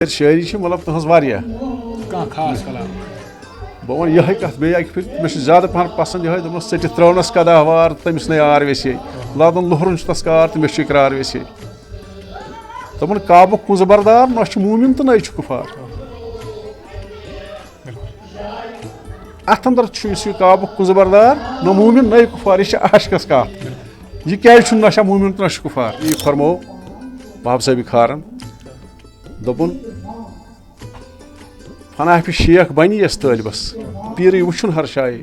शायरी मतलब तुहस वारिया खास कलाम बह वन यह कत बे फिर मे ज्यादा पहन पसंद यह दोपन सटित त्रोनस कदा वार तमिस न यार वेसे लादन लुहरुन तस कार तो मे इकरार वेसे दोपन काबु कुजबरदार न मूमिन तो न कुफार अत अंदर काबु कुजबरदार न मूमिन न कुफार यह आशकस कत यह क्या न मूमिन तो न कुफार यह फरमो बाब साहब खारन दोपन फनाह शेख बनी यस तलबस पीर वुन हर शाये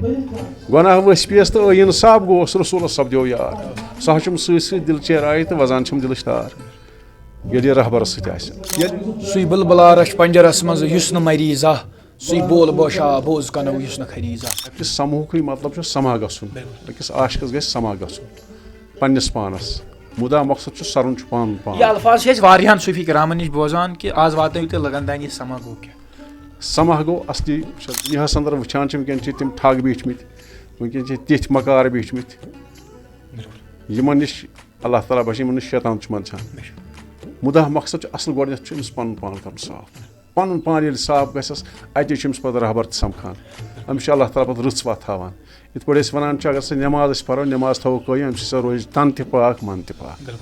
गुनाह वसपियस तो इंसाफ गोस रसूल सपदो यार सह सत दिल चेराय तो वजान दिलच तार ये रहबर सुई बुलबुला रश पंजरस मज युस न मरी जाह सुई बोल बोशा बोज कनो युस न खरी जाह अकिस समूह मतलब समा गसुन अकिस आशिकस गस समा गसुन पन्निस पानस मुदा मकसद सरन पान पान ये अल्फाज वारियान सूफी करामन निश बोजान कि आज वात लगन दान ये समा गो क्या समा गो असली यह अंदर वुचान वनकन तम ठग बिठमित वनकन तिथ मकार बिठमित यमन निश अल्लाह ताला बच यमन निश शैतान मंसान मुदा मकसद असल गोडनेथ पन पान कर साफ पन पान ये साफ गस अत पे रहबर समखान अमिस अल्लाह ताला पे रच वत हावान इत पे वन अगर सह नमाज पो नमाज थो कयम अम सह रोज तन पाक मन पाक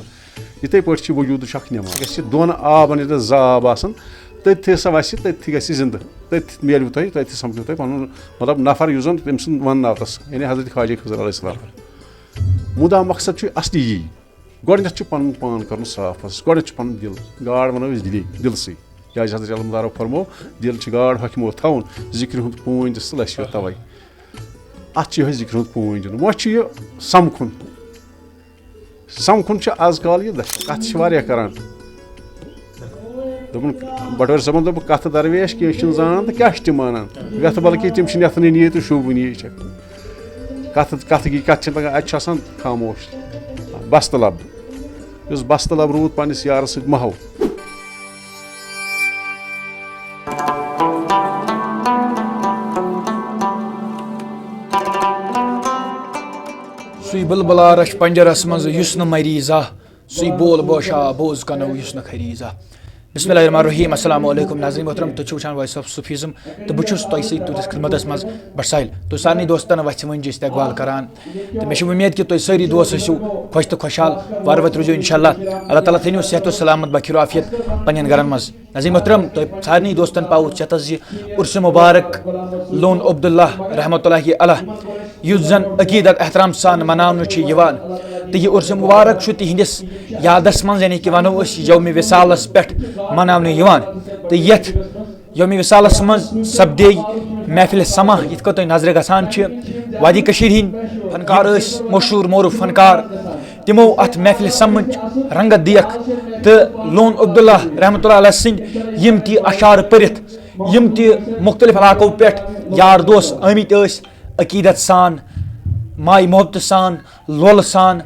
इथे पे वजूद नमाज गि दोन आबन ये ज आब तथि सा वस तथि गि जिंद तथ मिलू तुम तथि समझो तुम पन मतलब नफर युस तम सुन वन नावतस यानी हजरत ख्वाजा खजर अलैहिस्सलाम मुदा मकसद असली यी गोडनेथ पन पान कर साफ गोडनेथ पन दिल गाड़ वनो दिल से क्या हजरत अलमदारो फरमो दिल गाड़ हकमो थवन जिक्र हुंद पून दिस लस तवे अत जिक्र हुंद पून दिन वो समखुन समखुन आजकल यह कत करान दोपन बटवर सबन दोप कत दरवेश कह जान तो क्या मानान गत बल्कि तम यथन नी तो शुबनी कत कत कत अत खामोश बस्त लब इस बस्त लब रूद पन्निस यार सत महव सुई बुलबुला रश पंजरस मज युस न मरी जाह सुई बोल बोशा बोज कनो युस न खरी जाह बिस्मिल्लाहिर्रहमानिर्रहीम अस्सलाम वालेकुम नाज़रीन मोहतरम तुम वुचान वॉइस ऑफ सुफिज्म तो बहुत तुम तुस खिदमत मज भट साहिल तो सारे दोस्तन वथ वन इस्तकबाल करान तो मे उम्मीद कि तुम सारी दोस्त खुश तो खुशहाल वार वत रोजो इंशाअल्लाह अल्लाह ताला थो सेहत सलामत बखिर आफियत पन्न गरन मज नाज़रीन मोहतरम तो सारे दोस्तन पाव चतस उर्स मुबारक लोन अब्दुल्ला रहमतुल्लाहि अलैह युस जन अकीदत एहतराम सान मनावन तो यह उर्स मुबारक तिहंदिस यादस मज यानी कि वनो यौम विसालस पे मनावन तो यथ यौम विसालस मज सपदे महफिल समा यथ तुम नजर गसान वादी कशीर हिंद फनकार मशहूर मौरूफ फनकार तमो अत महफिल समच रंगत दियक तो लोन अब्दुल्ला रहमतुल्लाह अलैह सिंह यम ती अशार परित यम ती मुख्तलिफ इलाकों पे यार दोस आमित अकीदत सान माय मोहब्बत सान लोल सान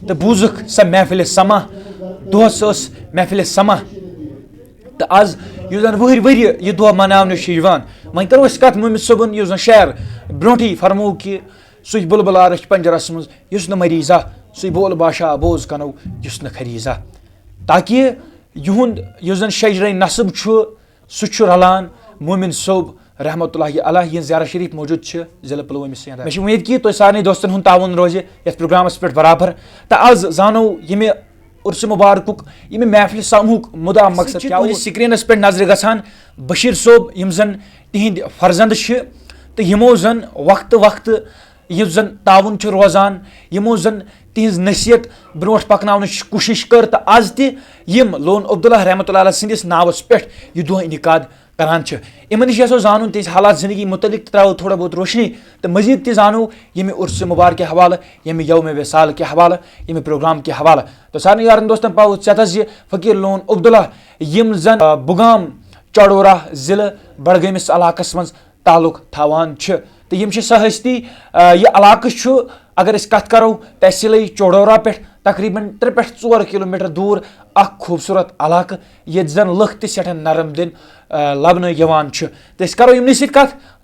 तो बूजुक स महफिल समा दोस महफिल समा तो आज युस वहर वह यह दह मनावन वन करो कत मोमिन सोबन युस शेर ब्रोठी फरमो कि सुई बुलबुला रश पंजरस मज युस न मरी जा सुई बोल बाशा बोज कनो युस न खरी जा ताकि युहुंद युस शजर नसब सह रलान मोमिन सोब रहमतुल्लाहि अलैह यह ज़ियारत शरीफ मौजूद ज़िला पुलवामा से मे उम्मीद कि तुम सारे दोस्तन हुंद ताउन रोज ये प्रोग्रामस पे बराबर तो आज जानो ये उर्स मुबारक ये महफिल समूह मुदा मकसद क्या स्क्रीनस पे नजर गसान बशीर सोब यम जन तिहिंद फर्जंद तो यमो जन वक्त वक्त युस जन ताउन रोजान यमो जन तिहिंज नसीहत ब्रोट पकन कोशिश कर तो आज तम लोन अब्दुल्ला रहमतुल्लाह अलैह सिंदिस नावस पे यह दह इनकाद करान इन नश जान तिज हालात जिंदगी मुतलिक त्रो थोड़ा बहुत रोशनी तो मजीद तह जानो ये उर्स मुबारक के हवाले ये यौम विसाल के हवाले ये प्रोग्राम के हवाले तो सारे यार दोस्तन पाव चतस फ़कीर लोन अब्दुल्ला यम जन बुगाम चौडोरा ज़िले बडगमिस इलाकस मज ताल्लुक थवान तो यम सह हस्ती यह इलाक़ अगर कत करो तहसील चौडोरा पे तकरीबन 3 पे 4 किलोमीटर दूर खूबसूरत इलाक़ ये जन लुक तह नरम दिन लबन तो करो यमन सत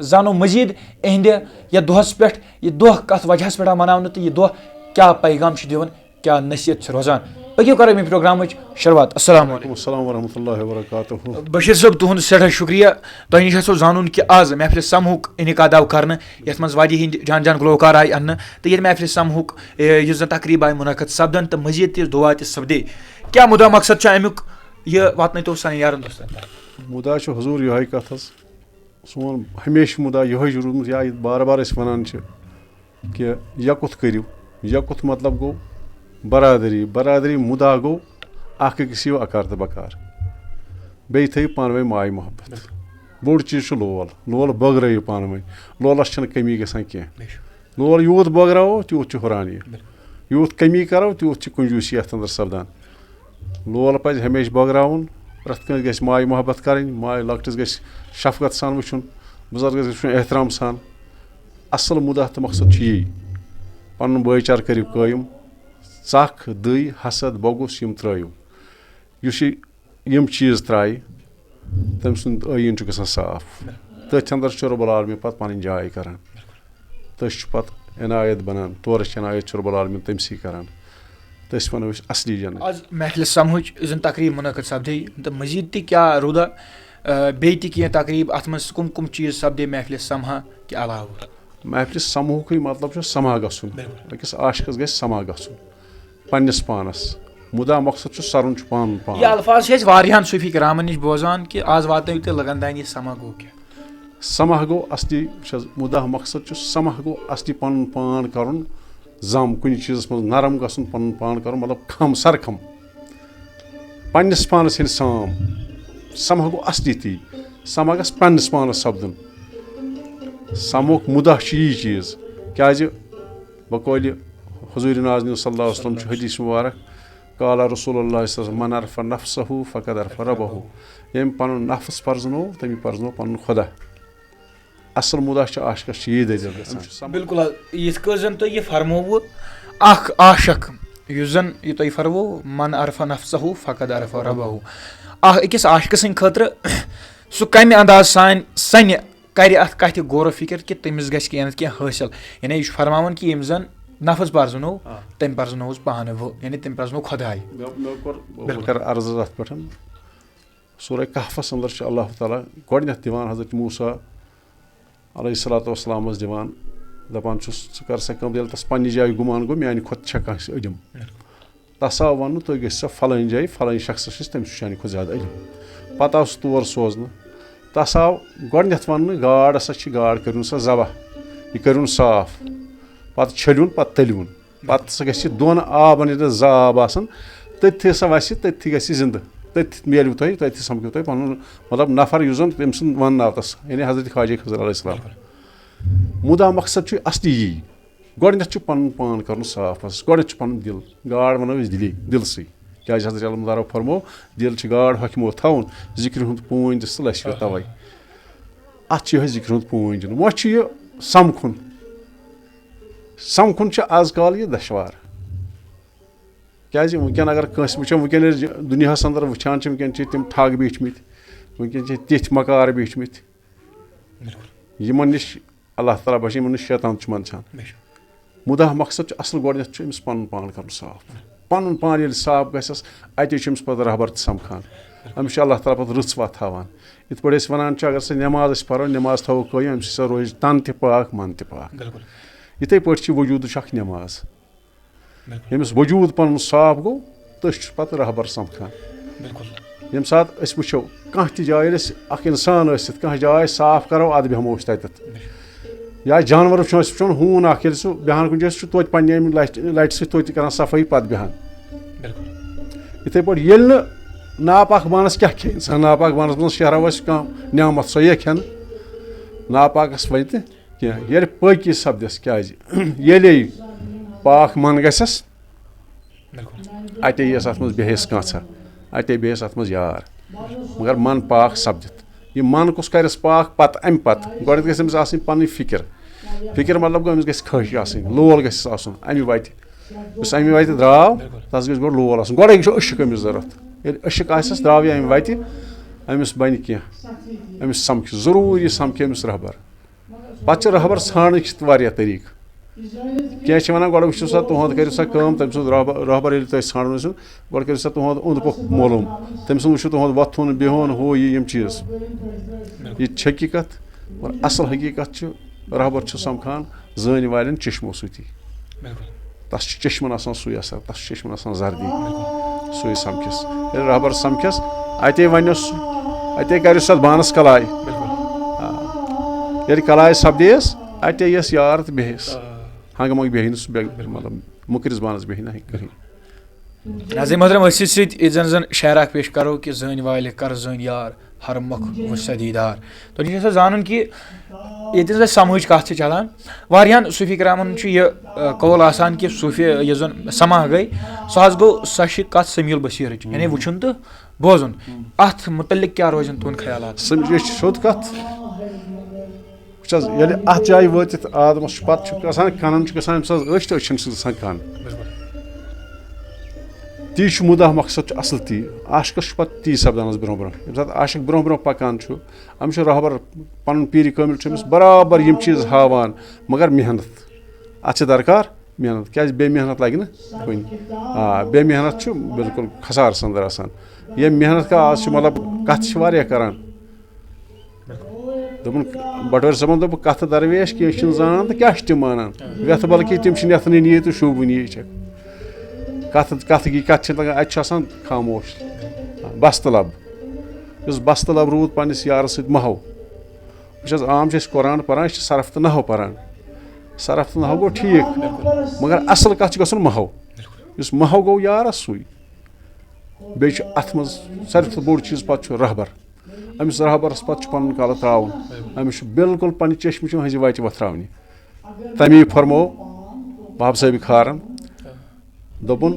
जानो मजीद इहंद यह दोहस पे यह दह कत वजह पे मनावन तो यह दह क्या पैगाम दिवन क्या नसीहत रोजान پٔکِو کرو أمۍ پروگرامٕچ شروعات. السلام علیکم. السلام ورحمۃ اللہ وبرکاتہ. بشیٖر صٲب تُہُنٛد سٮ۪ٹھاہ شُکریہ. تۄہہِ نِش آسو زانُن کہِ آز محفلہِ سمہُک انعقاد آو کرنہٕ یَتھ منٛز واریاہ ہٕنٛدۍ جان جان گلوکار آیہِ اَننہٕ تہٕ ییٚلہِ محفلہِ سمہُک یُس زن تقریٖب آیہِ مُنعقد سپدن تہٕ مزیٖد تہِ دُعا تہِ سپدے. کیٛاہ مُدا مقصد چھُ امیُک یہِ واتنٲیتو سانٮ۪ن یارن دوستن. مُدا چھُ حضوٗر یِہوے کتھ حظ سون ہمیشہِ مُدا یِہوے چھُ روٗدمُت یا بار بار أسۍ وَنان چھِ کہِ یکُت کٔرِو. یکُت مطلب گوٚو برادری مُدا گوٚو اکھ أکِس یِیِو اکار تہٕ بکار. بیٚیہِ تھٲیِو پانہٕ ؤنۍ ماے محبت. بوٚڑ چیٖز چھُ لول بٲگرٲیِو پانہٕ ؤنۍ. لولس چھنہٕ کٔمی گژھان کینٛہہ. لول یوٗت بٲگراوو تیوٗت چھُ ہُران یہِ. یوٗت کٔمی کرو تیوٗت چھِ کنجوٗسی یتھ انٛدر سپدان. لول پزِ ہمیشہِ بٲگراوُن. پرٛٮ۪تھ کٲنٛسہِ گژھِ ماے محبت کرٕنۍ. ماے لۄکٹِس گژھِ شفقت سان وٕچھُن. بُزرگس گژھِ وٕچھُن احترام سان. اصل مُدا تہٕ مقصد چھُ یی. پنُن بٲے چارٕ کٔرِو قٲیِم. ژکھ دٕے حسد بۄگُس یِم ترٲیِو. یُس یِم چیٖز ترٛایہِ تٔمۍ سُنٛد ٲیٖن چھُ گژھان صاف. تٔتھۍ انٛدر چھُ رۄب العالمیٖن پتہٕ پنٕنۍ جاے کران. تٔسۍ چھُ پتہٕ عنایت بنان. تورٕچ عنایت چھُ رۄب العالمیٖن تٔمسٕے کران. تٔسۍ ونو أسۍ اصلی جنت. آز محفلہِ سمہٕچ یُس زن تقریٖب مُنعقد سپدے تہٕ مزیٖد تہِ کیٛاہ روٗدا بیٚیہِ تہِ کینٛہہ تقریٖب اتھ منٛز کُم چیٖز سپدے محفلہِ سمہا کہِ علاوٕ. محفلہِ سمہُکُے مطلب چھُ سما گژھُن. أکِس عاشقس گژھِ سما گژھُن پننِس پانس. مُدا مقصد چھُ سرُن چھُ پانُن پان. یہِ الفاظ چھِ أسۍ واریاہن صوٗفی کرامن نِش بوزان کہِ آز واتنٲیِو تُہۍ لگن دانی سما گوٚو کیٛاہ. سما گوٚو اصلی مُدا مقصد چھُ سما گوٚو اصلی پنُن پان کرُن زم کُنہِ چیٖزس منٛز نرم گژھُن پنُن پان کرُن مطلب کھم سرکھم پننِس پانس ییٚلہِ سام. سما گوٚو اصلی تی. سما گژھِ پننِس پانس سپدُن. سمُک مُدا چھُ یی چیٖز کیٛازِ بقولہِ حضوٗرِ ناظمیٖن صلی اللہ علیہ وسلم چھُ حدیث مُبارک قالا رسول اللہ صلی اللہ علیہ وسلم من عرف نفسہُ فقد عرف ربہُ. ییٚمۍ پنُن نفس پرزنوو تٔمۍ پرزنوو پنُن خۄدا. اصل مُدا چھُ عاشقس چھِ یی دٔلیٖل گژھان. بِلکُل حظ یِتھ کٲٹھۍ زن تۄہہِ یہِ فرمووُ اکھ عاشق یُس زن یہِ تۄہہِ فرمووُ من عرف نفسہُ فقد عرف ربہُ. اکھ أکِس عاشقہٕ سٕنٛدِ خٲطرٕ سُہ کمہِ انداز سنہِ کرِ اتھ کتھِ غور و فِکر کہِ تٔمِس گژھِ کینٛہہ نتہٕ کینٛہہ حٲصِل. یعنی یہِ چھُ فرماوان کہِ ییٚمۍ زن نفس پرزنوو تٔمۍ پرزنووُس پانہٕ وٕ یعنی تٔمۍ پرزنوو خۄداے. بہٕ کرٕ عرض حظ اتھ پٮ۪ٹھ. سورہ کہفس انٛدر چھُ اللہ تعالیٰ گۄڈٕنیتھ دِوان حضرت موسیٰ علیہ الصلوۃ والسلامس دِوان دپان چھُس ژٕ کر سا کٲم ییٚلہِ تس پننہِ جایہِ گُمان گوٚو میانہِ کھۄتہٕ چھےٚ کٲنٛسہِ علم. تس آو وننہٕ تُہۍ گٔژھِو سا فلٲنۍ جایہِ فلٲنۍ شخصس نِش تٔمِس چھُ چانہِ کھۄتہٕ زیادٕ علم. پتہٕ آو سُہ تور سوزنہٕ. تس آو گۄڈٕنیتھ وننہٕ گاڈ ہسا چھِ گاڈ کٔرِوُن سا ذبح یہِ کٔرِوُن صاف پتہٕ چھٔلِوُن پتہٕ تٔلِوُن. پتہٕ ہسا گژھِ یہِ دۄن آبن ییٚتٮ۪تھ زٕ آب آسان تٔتھی ہسا وسہِ تٔتھی گژھِ یہِ زنٛدٕ. تٔتھی میلوٕ تۄہہِ تٔتھی سمکھِو تۄہہِ پنُن مطلب نفر یُس زن تٔمۍ سُنٛد وننہٕ آو تس یعنی حضرت خواجہ خضر علیہ السلام. مُدا مقصد چھُ اصلی یی. گۄڈٕنیتھ چھُ پنُن پان کرُن صاف حظ. گۄڈٕنیتھ چھُ پنُن دِل. گاڈ ونو أسۍ دِلسٕے کیٛازِ حضرت علمدارو فرموو دِل چھِ گاڈ ہوٚکھمو تھاوُن ذِکرِ ہُنٛد پوٗنۍ دِس تہٕ لَسہِ تَوَے. اتھ چھُ یِہوے ذِکرِ ہُنٛد پوٗنۍ دیُن. وۄنۍ چھُ یہِ سمکھُن چھُ آز کال یہِ دشوار. کیٛازِ وٕنکیٚن اگر کٲنٛسہِ وٕچھو وٕنکیٚن ییٚلہِ دُنیاہس انٛدر وٕچھان چھِ وٕنکیٚن چھِ تِم ٹھگ بیٖٹھمٕتۍ. وٕنکیٚن چھِ تِتھۍ مکار بیٖٹھمٕتۍ یِمن نِش اللہ تعالیٰ بچٲیِن یِمن نِش شیطان چھُ منٛدچھان. مُدا مقصد چھُ اصل گۄڈٕنیتھ چھُ أمِس پنُن پان کرُن صاف. پنُن پان ییٚلہِ صاف گژھٮ۪س اتے چھُ أمِس پتہٕ رہبر تہِ سمکھان. أمِس چھُ اللہ تعالیٰ پتہٕ رٕژ وتھ ہاوان. یِتھ پٲٹھۍ أسۍ ونان چھِ اگر سۄ نٮ۪ماز أسۍ پرو نٮ۪ماز تھاوو قٲیِم امہِ سۭتۍ ہسا روزِ تن تہِ پاک من تہِ پاک. یِتھٕے پٲٹھۍ چھِ وجوٗدٕچ اکھ نٮ۪ماز. ییٚمِس وجوٗد پنُن صاف گوٚو تٔسۍ چھُ پتہٕ رہبر سمکھان. ییٚمہِ ساتہٕ أسۍ وٕچھو کانٛہہ تہِ جاے ییٚلہِ أسۍ اکھ انسان ٲسِتھ کانٛہہ جاے صاف کرو ادٕ بیٚہمو أسۍ تتٮ۪تھ. یا جانور وٕچھو أسۍ وٕچھون ہوٗن اکھ ییٚلہِ سُہ بیٚہان کُنہِ جایہِ سُہ چھُ توتہِ پننہِ امہِ لٹہِ سۭتۍ توتہِ کران صفٲیی پتہٕ بیٚہان. یِتھٕے پٲٹھۍ ییٚلہِ نہٕ ناپاک بانس کیٛاہ کھیٚیہِ اِنسان. ناپاک بانس منٛز شہراو اَسہِ کانٛہہ نعمت سۄ یہِ کھٮ۪نہٕ ناپاکس وَنہِ تہِ کینٛہہ. ییٚلہِ پٲکی سپدٮ۪س کیٛازِ ییٚلے پاک من گژھٮ۪س اتے یِیَس اتھ منٛز بیٚہٮ۪س کانٛژھا اتے بیٚہٮ۪س اتھ منٛز یار. مگر من پاک سپدِتھ یہِ من کُس کرٮ۪س پاک پتہٕ امہِ پتہٕ گۄڈٕنیتھ گژھِ أمِس آسٕنۍ پنٕنۍ فِکر مطلب گوٚو أمِس گژھِ خٲہِش آسٕنۍ لول گژھٮ۪س آسُن امہِ وتہِ. یُس امہِ وتہِ درٛاو تس گژھِ گۄڈٕ لول آسُن. گۄڈے چھُ عشق أمِس ضروٗرت. ییٚلہِ عشق آسٮ۪س درٛاو یہِ امہِ وتہِ أمِس بنہِ کینٛہہ. أمِس سمکھِ ضروٗری سمکھِ أمِس رہبر. پتہٕ چھِ رہبر ژھانڈنٕکۍ واریاہ طٔریٖقہٕ. कह वन वो सा तुद करो सा तम सुद रहबर ये तुम ान गो करो सा तुद ओंद पोक मालूम तम सुद वो तुद वथुन बिहुन हो यम चीज़ यह हकीकत और असल हकीकत रहबर समखान जन वाले चश्मो सती तस चश्मन सू असर तस चश्मन जर्दी सू समखस रहबर समखस अते वनस अते कर बानस कलाय ये कलाय सपदेस अते यस यार तो बेहस हंग मंग बेह मतलब मुकरिस बानस बेह ना कहीं नाज़रीन मोहतरम जन शेर पेश करो कि जन वाले कर जन यार हर मुख वदीदार तो यह जान कि ये समझ कत चलान वारियान सूफी करामन यह कौल आसान कि सूफी यह जन समा गई सह गो सह कत समील बसीर यानी वुन तो बोजन अत मुतलिक क्या रोजन तुन ख्याल सोद कत अत जाए वत आदमस पे कन गसान कन ती मुदा मकसद असल ती आशकस पे ती सपदान ब्रो ब्रो ये आशिक ब्रो ब्रो पकान अम्स रहबर पन पीर कमिल बराबर यम चीज़ हावान मगर मेहनत अत दरकार मेहनत क्या बे मेहनत लगे ना कुन बे मेहनत बिल्कुल खसार अंदर आसान ये मेहनत का आज मतलब कत करान दोपन बटोर सबन दोप कत दरवेश कह जान तो क्या तम मानान व्यथ बल्कि तम यथन नी तो शूबन ये कत कत गी कत अतन खामोश बस्त लब इस बस्त लब रूद पन्निस यार सत महव बस आम कुरान पान सरफ तो नहव पान सरफ तो नहव गो ठीक मगर असल कत गसन महव इस महव गो यार सू बे अत मज सारे बोड़ चीज़ पे रहबर अमिस रहबरस पे पन कल त्रावन अमिस बिल्कुल पन चश्म हज वत वथरावन तमी फरमो बाब साहब खारन दोपन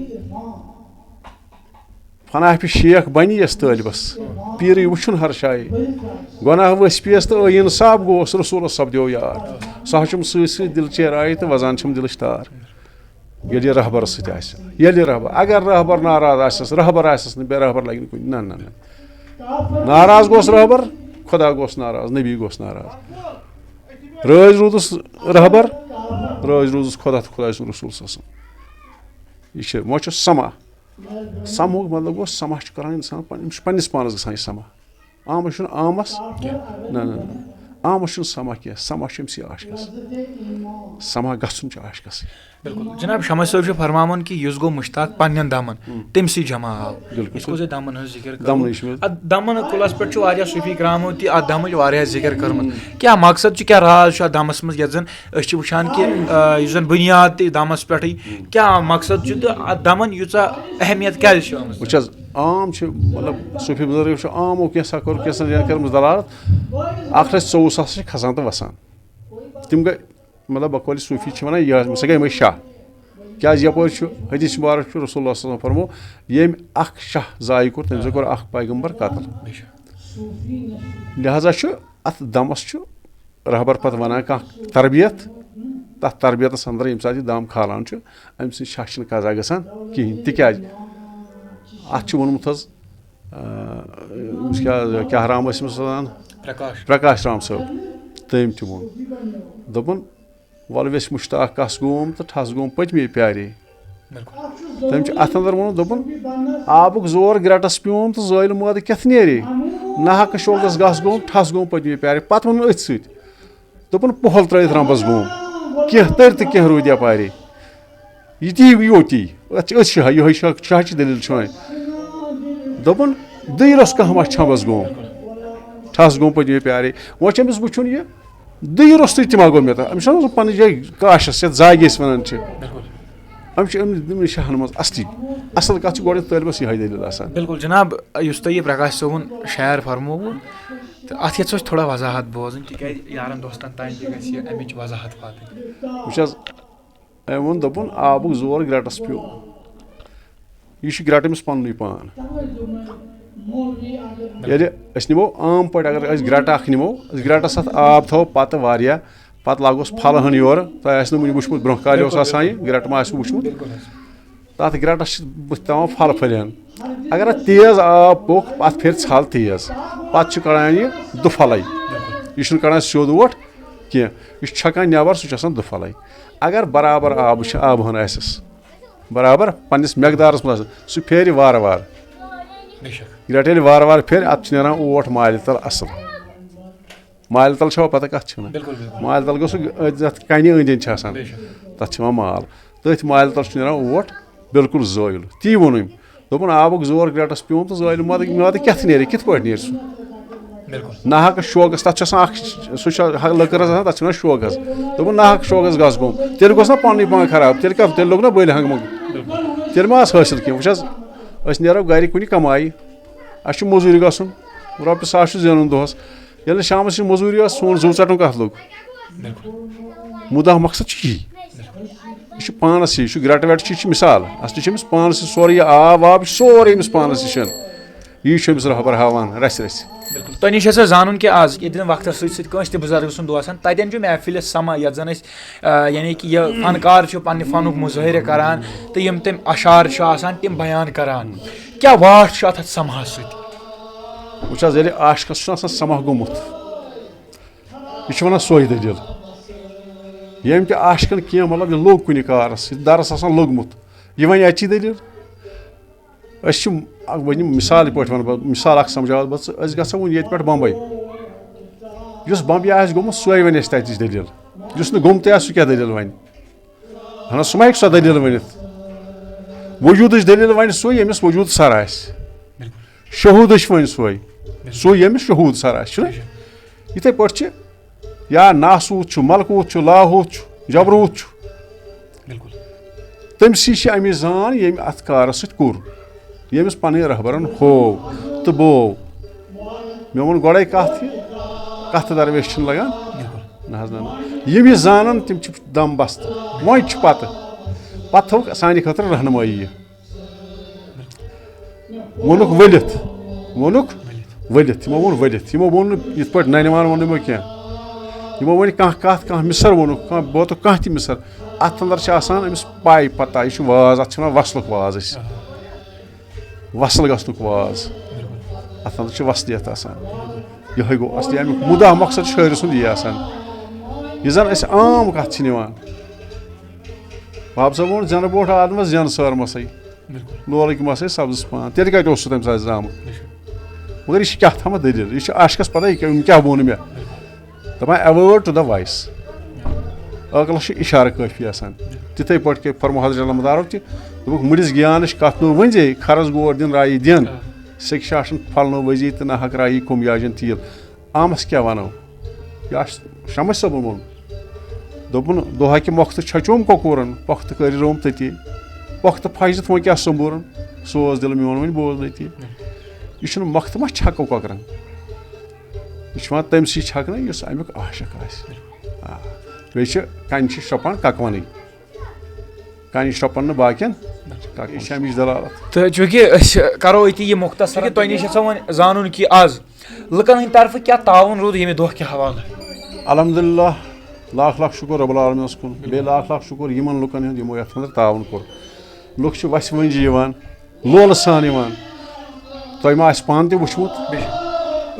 फनाह शेख बन यस तलबस पीर वुन हर शाय गुनाह वस पियस तो इंसाफ गोस रसूल सपदो यार सह सत दिल चेर आय तो वजान दिलच तार ये रहबर सह रहबर अगर रहबर नाराज आसस रहबर आसस न बे रहबर लगे कुन ना ना ना नाराज गोस रहबर खुदा गोस नाराज नबी गोस नाराज राज रूदस रहबर राज रूदस खुदा तो खुदा रसूल सस यह वो समा समूह मतलब गो समा करान इंसान पन्निस पानस गसान समा आमस आमस ना ना आमस समा कह समा आशकस समा गसन आशकस बिल्कुल जनाब शमस साहब फरमान कि युस गो मुश्ताक पन्न दमन तमसी जमा आव दमन जिक्र दमन कुलस पे सूफी करामो तह दम जिक्र कर्म क्या मकसद क्या राज दमस मज जन वुचान कि जन बुनियाद तह दमस पे क्या मकसद दमन यूचा अहमियत क्या आम मतलब सूफी बुजुर्ग आमो कैसा कर दलालत 124 खसान तो वसान तम गई मतलब बकौल सूफी वन सह गई शाह क्या यपर हदीस मुबारक रसूल फरमो ये शाह जाय कोर तम कोर पैगम्बर कतल लिहाजा अत दमस रहबर पे वन तरबियत तथ तरबियत अंदर ये सात दम खालान अम शाह कजा गसान कहें तिक्या अत वोनमुत क्या राम प्रकाश राम साहब तम तोन दोपन वल वेस मुश्ताक कस गोम तो ठस गोम पतमे प्यारे तम अत अंदर वो दोपन आबुक जोर ग्रटस प्योम तो जैल मोद कथ नेरे नाहक शोलस गस गोम ठस गोम पतमे प्यारे पत वो अथ सपन पहल त्रत रंबस गोम कह तर तो कह रूद यपारे यह योती शाह ये शाह दलील छान दोपन दीरस कह छबस गोम ठस गोम पतमे प्यारे वो अमिस वुन यह दई रोस्त तमा गो मे अमिस पन जाए काशस ये जाग वन अमिस शाहन मज असली असल कत गो तलबस यह दलील आसान बिल्कुल जनाब युस तुह प्रकाश सोबन शेर फरमो तो अत ये थोड़ा वजाहत बोजन तिक यारन दोस्तन तान अमिच वजाहत वात वो दोपन आबुक जोर ग्रटस प्यो यह ग्रट अमिस पन पान नमो आम पे अगर ग्रट नमो ग्रटस आब थो पे लागोस फल हन योर तुम वुचमुत ब्रोह काल ग्रट मा वुचमुत तथ ग्रटस तमाम फल फलियान अगर तेज आब पोख अत फिर छल तेज पे कड़ान यह दुफल यह कड़ान सोद वोट کینٛہہ یہِ چھُ چھکان نٮ۪بر سُہ چھُ آسان دُپھلٕے اگر برابر آب چھِ آبہٕ ہن آسٮ۪س برابر پننِس مٮ۪قدارس منٛز سُہ پھیرِ وارٕ وارٕ یہِ رٹہِ ییٚلہِ وارٕ وارٕ پھیرِ اتھ چھُ نیران اوٹ مالہِ تل اصٕل مالہِ تل چھوا پتہ کتھ چھِ ونان مالہِ تل گوٚو سُہ یتھ کنہِ أنٛدۍ أنٛدۍ چھِ آسان تتھ چھِ یِوان مال تٔتھۍ مالہِ تل چھُ نیران اوٹ بالکل زٲیُل تی ووٚن أمۍ دوٚپُن آبُک زور گریٹس پیوٚم تہٕ زٲیُل مادٕ کیٛاہ نیرِ کِتھ پٲٹھۍ نیرِ سُہ ناحق شوقس تتھ چھُ آسان اکھ سُہ چھُ لٔکٕر حظ آسان تتھ چھِ ونان شوقس دوٚپُن ناحق شوقس گژھ گوٚم تیٚلہِ گوٚژھ نا پننُے پان خراب تیٚلہِ لوٚگ نا بٔلۍ ہنٛگہٕ منٛگہٕ تیٚلہِ ما آسہِ حٲصِل کینٛہہ وٕچھ حظ أسۍ نیرو گرِ کُنہِ کمایہِ اَسہِ چھُ موٚزوٗرِ گژھُن رۄپیہِ ساس چھُ زینُن دۄہس ییٚلہِ نہٕ شامس یہِ موٚزوٗرۍ ٲس سون زُو ژٹُن کتھ لوٚگ مُدا مقصد چھُ یی یہِ چھُ پانس یہِ چھُ گرٛٹہٕ وٮ۪ٹہٕ چھُ یہِ چھُ مِثال اصلی چھُ أمِس پانس یہِ سورُے یہِ آب واب یہِ چھُ سورُے أمِس پانس نِش یی چھُ أمِس رہبر ہاوان رسہِ رسہِ بِلکُل تۄہہِ نِش ہسا زانُن کہِ آز ییٚتٮ۪ن وقتس سۭتۍ کٲنٛسہِ تہِ بُزرگ سُنٛد دۄہ آسان تتٮ۪ن چھُ محفِلہِ سما یتھ زن أسۍ یعنی کہِ یہِ فنکار چھُ پننہِ فنُک مُظٲہرٕ کران تہٕ یِم تِم اشعار چھِ آسان تِم بیان کران کیاہ واٹھ چھُ اتھ سماہس سۭتۍ وٕچھ حظ ییٚلہِ عاشقس چھُنہ آسان سماہ گوٚمُت یہِ چھُ ونان سۄے دٔلیٖل ییٚمۍ تہِ عاشقن کینٛہہ مطلب یہِ لوٚگ کُنہِ کارس یہِ درس آسان لوٚگمُت یہِ وَنہِ اَچی دٔلیٖل أسۍ چھِ وۄنۍ مِثال پٲٹھۍ وَنہٕ بہٕ مِثال اکھ سمجھاوٕ بہٕ ژٕ أسۍ گژھو وۄنۍ ییٚتہِ پٮ۪ٹھ بمبے یُس بمبے آسہِ گوٚمُت سۄے وَنہِ اَسہِ تَتِچ دٔلیٖل یُس نہٕ گوٚمتُے آسہِ سُہ کیٛاہ دٔلیٖل وَنہِ اہن حظ سُہ ما ہیٚکہِ سۄ دٔلیٖل ؤنِتھ وجوٗدٕچ دٔلیٖل وَنہِ سُے ییٚمِس وجوٗد سر آسہِ شہوٗدٕچ وَنہِ سُے ییٚمِس شہوٗد سر آسہِ چھُنہ یِتھٕے پٲٹھۍ چھِ یا ناسوٗت چھُ ملکوٗت چھُ لاہوٗت چھُ جبروٗت چھُ تٔمسٕے چھِ اَمِچ زان ییٚمۍ اَتھ کارس سۭتۍ کوٚر ییٚمِس پنٕنۍ رہبرن ہوو تہٕ بوو مےٚ ووٚن گۄڈے کتھ یہِ کتھٕ درمیش چھِنہٕ لگان نہ حظ نہ یِم یہِ زانن تِم چھِ دم بستہٕ وۄنۍ چھُ پتہٕ تھوٚوُکھ سانہِ خٲطرٕ رہنمٲیی یہِ ووٚنُکھ ؤلِتھ یِمو ووٚن ؤلِتھ یِمو ووٚن نہٕ یِتھ پٲٹھۍ ننہِ وان ووٚن یِمو کینٛہہ یِمو ؤنۍ کانٛہہ کتھ کانٛہہ مِثر ووٚنُکھ کانٛہہ بوتُکھ کانٛہہ تہِ مِثر اتھ انٛدر چھِ آسان أمِس پاے پتہ یہِ چھُ واز اتھ چھِ ونان وصلُک واز أسۍ وصل گژھنُک واز اتھ انٛدر چھِ وصلِیت آسان یِہوے گوٚو اصلی امیُک مُدا مقصد شٲعرٕ سُنٛد یی آسان یہِ زن أسۍ عام کتھ چھِ نِوان بب صٲب ووٚن زینہٕ برونٛٹھ آدمس زین سٲرمسٕے لولٕکۍ مسٕے سبزس پان تیٚلہِ کتہِ اوس سُہ تمہِ ساتہٕ زامُت مگر یہِ چھِ کیٛاہ تھامتھ دٔلیٖل یہِ چھِ عاشقس پتہ یہِ کیٛاہ ووٚن مےٚ دپان اٮ۪وٲڈ ٹُو د وایس عٲقلس چھُ اِشارٕ کٲفی آسان تِتھٕے پٲٹھۍ کہِ فرمو حضرت علمدارو تہِ دوٚپُکھ مٕڈِس گیانٕچ کتھ نہٕ ؤنزے خرس گور دِن رایہِ دِن سیٚکہِ شاشن پھلنو ؤزی تہٕ نہ حق رایی کُم یاجن تیٖل عامس کیٛاہ ونو یہِ آسہِ شمس صٲبن ووٚن دوٚپُن دۄہا کہِ مۄختہٕ چھچوم کۄکوٗرن پۄختہٕ کٔرِ روم تٔتی پۄختہٕ پھچتھ وۄنۍ کیٛاہ سوٚمبوٗرن سوز دِل میون وۄنۍ بوز نٔتی یہِ چھُنہٕ مۄختہٕ ما چھکو کۄکرن یہِ چھُ یِوان تٔمسٕے چھکنہٕ یُس امیُک عاشق آسہِ بیٚیہِ چھِ کنہِ چھِ شرٛوپان ککوَنٕے کنہِ شرٛوپان نہٕ باقین یہِ چھِ امِچ دلالت تہٕ چوٗنٛکہِ أسۍ کرو أتی یہِ مُختصر کہِ تۄہہِ نِش یژھو وۄنۍ زانُن کہِ آز لُکن ہٕنٛدِ طرفہٕ کیٛاہ تعاوُن روٗد ییٚمہِ دۄہ کہِ حوالہٕ الحمدُاللہ لاکھ لاکھ شُکر رۄبُل عالمیٖنس کُن بیٚیہِ لاکھ لاکھ شُکر یِمن لُکن ہُنٛد یِمو یتھ انٛدر تعاوُن کوٚر لُکھ چھِ وسہِ ؤنجہِ یِوان لولہٕ سان یِوان تۄہہِ ما آسہِ پانہٕ تہِ وٕچھمُت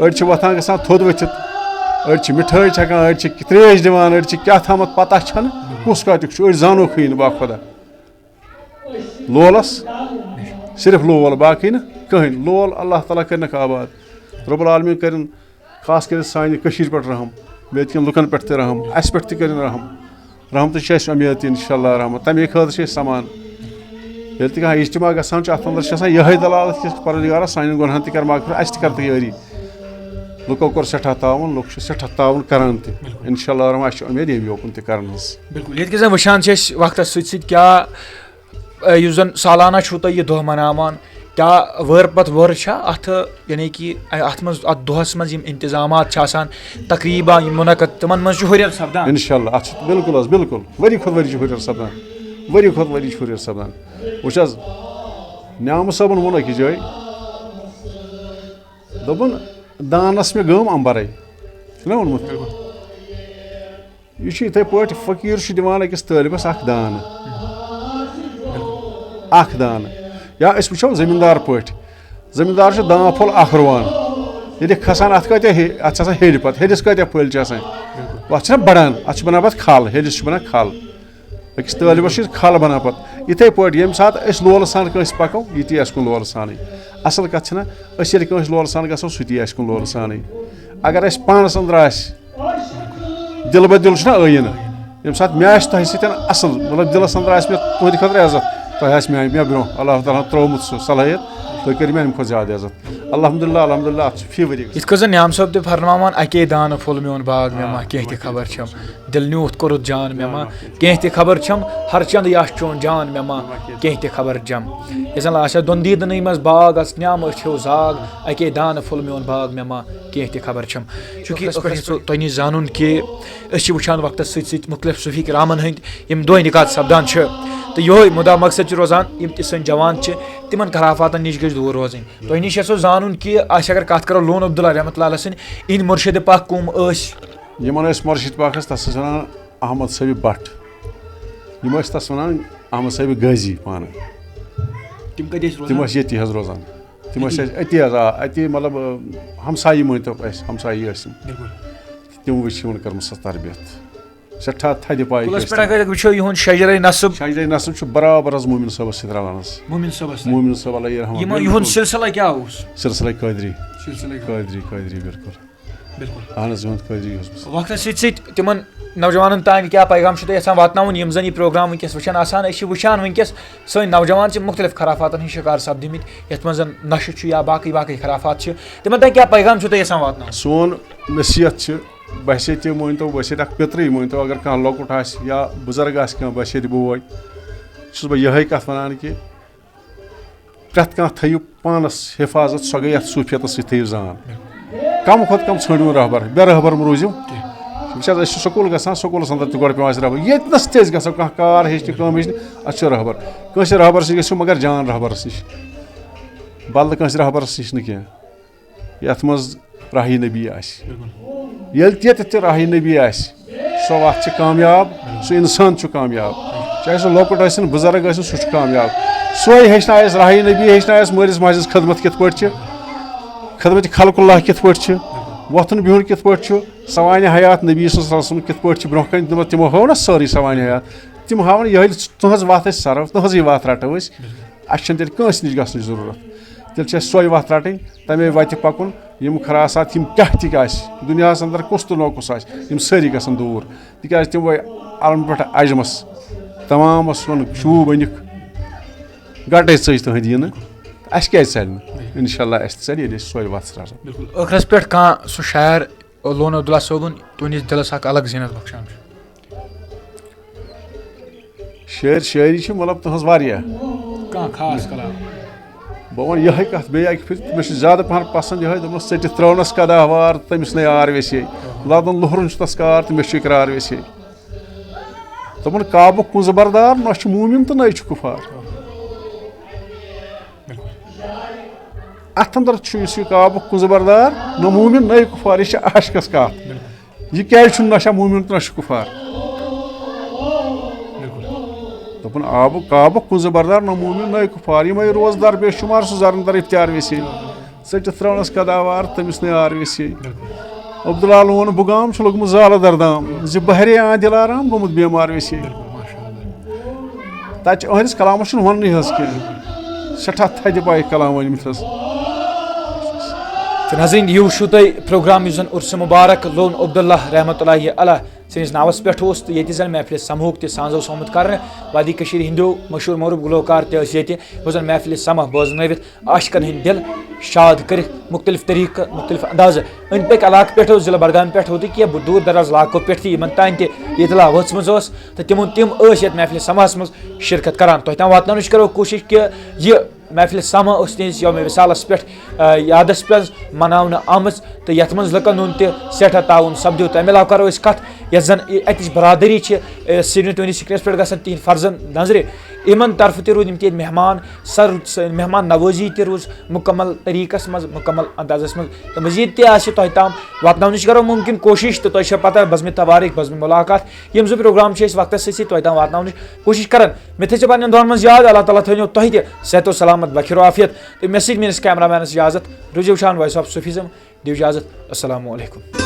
أڑۍ چھِ وۄتھان گژھان تھوٚد ؤتھِتھ أڑۍ چھِ مِٹھٲے چھکان أڑۍ چھِ تریش دِوان أڑۍ چھِ کیٛاہ تھامتھ پتہ چھنہٕ کُس کاتیُک چھُ أڑۍ زانوکھٕے نہٕ باخۄدا لولس صرف لول باقٕے نہٕ کٕہٕنۍ لول اللہ تعالیٰ کٔرنکھ آباد رۄبُل عالمیٖن کٔرِنۍ خاص کٔرِتھ سانہِ کٔشیٖرِ پٮ۪ٹھ رحم بیٚیہِ ییٚتہِ کٮ۪ن لُکن پٮ۪ٹھ تہِ رحم اَسہِ پٮ۪ٹھ تہِ کٔرِنۍ رحم رحمتٕچ چھِ اَسہِ اُمید تہِ انشاء اللہ رحمت تَمے خٲطرٕ چھِ أسۍ سمان ییٚلہِ تہِ کانٛہہ اجتماع گژھان چھُ اَتھ انٛدر چھِ آسان یِہوے دلالت کہِ پروردگارا سانٮ۪ن گۄنہن تہِ کر مغفرت اَسہِ تہِ کر تیٲری لُکو کوٚر سٮ۪ٹھاہ تعاوُن لُکھ چھِ سٮ۪ٹھاہ تعاوُن کران تہِ انشاء اللہ رحمٰن اَسہِ چھِ اُمید ییٚمہِ یوکُن تہِ کرنَس بِلکُل ییٚتہِ کہِ زن وٕچھان چھِ أسۍ وقتس سۭتۍ سۭتۍ کیٛاہ یُس زن سالانہ چھُو تۄہہِ یہِ دۄہ مناوان کیٛاہ وٲر پتہٕ وٲر چھا اتھ یعنی کہِ اتھ منٛز اتھ دۄہس منٛز یِم انتظامات چھِ آسان تقریٖبا یِم مُنعقد تِمن منٛز چھُ ہُرٮ۪ر سپدان انشاء اللہ اتھ چھُ بِلکُل حظ بِلکُل ؤری کھۄتہٕ ؤری چھُ ہُرٮ۪ر سپدان ؤری کھۄتہٕ ؤری چھُ ہُرٮ۪ر سپدان وٕچھ حظ نیامہٕ صٲبن ووٚن أکِس جایہِ دوٚپُن دانس مےٚ گٲم امبرے چھُنہ ووٚنمُت یہِ چھُ یِتھٕے پٲٹھۍ فقیٖر چھُ دِوان أکِس طٲلبس اکھ دانہٕ یا أسۍ وٕچھو زٔمیٖندار پٲٹھۍ زٔمیٖندار چھُ دان پھوٚل اکھ رُوان ییٚلہِ کھسان اتھ کۭتیاہ اتھ چھِ آسان ہیٚرِ پتہٕ ہیٚرِس کۭتیاہ پھٔلۍ چھِ آسان अत छना बड़ान अत बना पत खल हेलिस बना खल अकिस तालिबस खल बना पत इथे पे ये सात लोल सान कंस पको ये कुन लोल सान असल कत छना कंस लोल सान गो सह कुन लोल सान अगर पानस अंदर दिल ब दिल इन ये सात मे तह सतन असल मतलब दिलस अंदर मे तुंद खतर इज्जत तह मे ब्रो अल्लाह ताला त्रोमुत सह सलाहियत तुम करो मे अमे ज्यादा इज्जत अल्हम्दुलिल्लाह फी वरी इत कन न्याम साहब ते फरमान अके दान फुल मोन बाग मे मा कह खबर छम दिल न्यूत कोरुत जान मे मा कह खबर छम हर चंद या चोन जान मे मा कह खबर जम यसन आशा दोन दीदन मज बाग अस न्याम अछो जाग अके दान फुल मोन बाग मे मा कह खबर छम चूंकि तुह नी जानन कि वुचान वक्त सत मुख्तलिफ सूफी करामन हंद यम दोह निकात सपदान तो यो मुदा मकसद रोजान यम सन जवान तिमन खराफातन निश गज दूर रोजन तुह निश जानन कि अगर कत करो लोन अब्दुल्ला रहमतुल्लाह सन इन मुर्शिद पाक कुम यमन मुर्शिद पाकस तस वन अहमद साहब भट यम तस वन अहमद साहब गाजी पान तिम ये रोजान तिम अति अति मतलब हमसाई मानतो हमसाई तिम वो कर्म तरबियत सठा थद पाई वो शजर नसब बराबर मोमिन साहब सत रलान मोमिन साहब अलैहि सिलसिला क्या सिलसिला कादरी बिल्कुल अहन कादरी वक्त सत तिमन नौजवान तान क्या पैगाम यहां वातन यम जन यह प्रोग्राम वनकस वुचान वुचान वनकस सन नौजवान मुख्तलिफ खराफातन हंद शिकार सपदिमित यथ मज नशे या बाकी बाकी खराफात तिमन तान क्या पैगाम यहां वातन सोन नसीहत बहसे ते मानतो बहसे पितरी मानतो अगर कह लकुट या बुजुर्ग बहसे बोय बह यह कत वन कि प्रत कह थो पानस हिफाजत सो गई सूफियत सो जान कम खुद कम षणु रहबर बे रहबर रूजू स्कूल ग स्कूलस अंदर तक रहबर येनस तेज गो कह कार हेचन कम हेचन अत रहबर कंस रहबर नश गो मगर जान रहबरस नश बल कंस रहबरस नश न यथ मज राही नबी ये राही नबी सो वत कामयाब सो इंसान कामयाब चाहे सो लकुट बुजुर्ग सह कामयाब सोई हेचनायस राही नबी हेचनायस मलिस माजिस खदमत कित पे खदमत खलकुल्लाह कित पे वोथन बिहुन कित पे सवान हयात नबी सल्लल्लाहु कित पे ब्रोह कन तिमो हो ना सारी सवान हयात तिम हावन यह तुहज वत सरव तुहज वत रटो अस तेल कंस नश गसन जरूरत तेल सोई वत रटन तमे वत पकुन यम खरासात यम क्या दुनिया अंदर कुस तो नौकुस यम सारी गसन दूर तिक तिम वो अलम पे अजमस तमाम वन शू बनिक गटे चज तुहद यह अस क्या चल इंशाल्लाह अस चल ये सोई वत रटन ٲखरस पे कह सह शायर लोन अब्दुल्ला सोबन तुंदिस दिलस अलग जीनत बख्शान शेर शायरी मतलब तुहस वारिया खास कलाम बह वन यह कत बे फिर मे ज्यादा पहन पसंद यह दोपस ट त्रवनस कदा वार तमिस न यार वेसे लदन लुहरन तस कार तो मे इकरार वेसे दोपन काबुक कुंज बरदार न मूमिन तो न कुफार अत अंदर काबुक कुंज बरदार न मूमिन न कुफार यह आशकस कत यह क्या न मूमिन तो न कुफार दोपन काबुक कुंज बरदार न मूमिन न कुफार यम रोजदार बेशुमार सह जरनदर इफ्तियार वेसे ट त्रवनस कदावार तमिस न यार वेसे अब्दुल्ला लोन बुगाम लोगमुत जाल दरदाम जि बहरे आ दिलाराम गोमुत बेमार वेसे तत अहदिस कलामस वन कह सठा थद पाई कलाम वनमत तो नाज़रीन यू तुह प्रोग्राम उर्स मुबारक लोन अब्दुल्ला रहमतुल्लाहि अलैह सनिस नावस पे तो ये जन महफिल समूह त सांजो सोमुत कर वादी कशीर हिंदो मशहूर मरूफ गुलकार तन महफिल समह बोजनवित आशिकन हंद दिल शाद कर मुख्तलिफ तरीक मुख्तलिफ अंदाज अंद पक इलाक पे जिला बडगाम पे कि दूर दराज इलाको पे तान इतला वम तो तिम महफिल समहस मज शिरकत करान तुम तान वातन करो कोशिश कि यह महफिल समा तुस योम विसालस पे यादस पे मनावन आम तो ये मज लुकन हूं सठा ताउन सपदो तमें अलाव करो कत यह जन अत बरादरी सिर्फ तुंदिस स्क्रीनस पे गसन तिहद फर्जन नजर इन तरफ त रूद ये मेहमान सर मेहमान नवाजी तूज मुकम्मल तरीकस मज मुकम्मल अंदाजस मज तो मजीद तुम ताम वातन करो मुमकिन कोशिश तो तुम पता बज़म तवारीख बज़म मुलाकात यम जो प्रोग्राम वक्त तुम ताम वातन कोशिश कर मे थो पे दोन मज याद अल्लाह ताला थो तुह सेहत सलामत बखिर आफियत तो मे सैनस कैमरा मैनस इजाजत रुझो वॉइस ऑफ सुफिज्म दिव इजाजत अस्सलामु अलैकुम।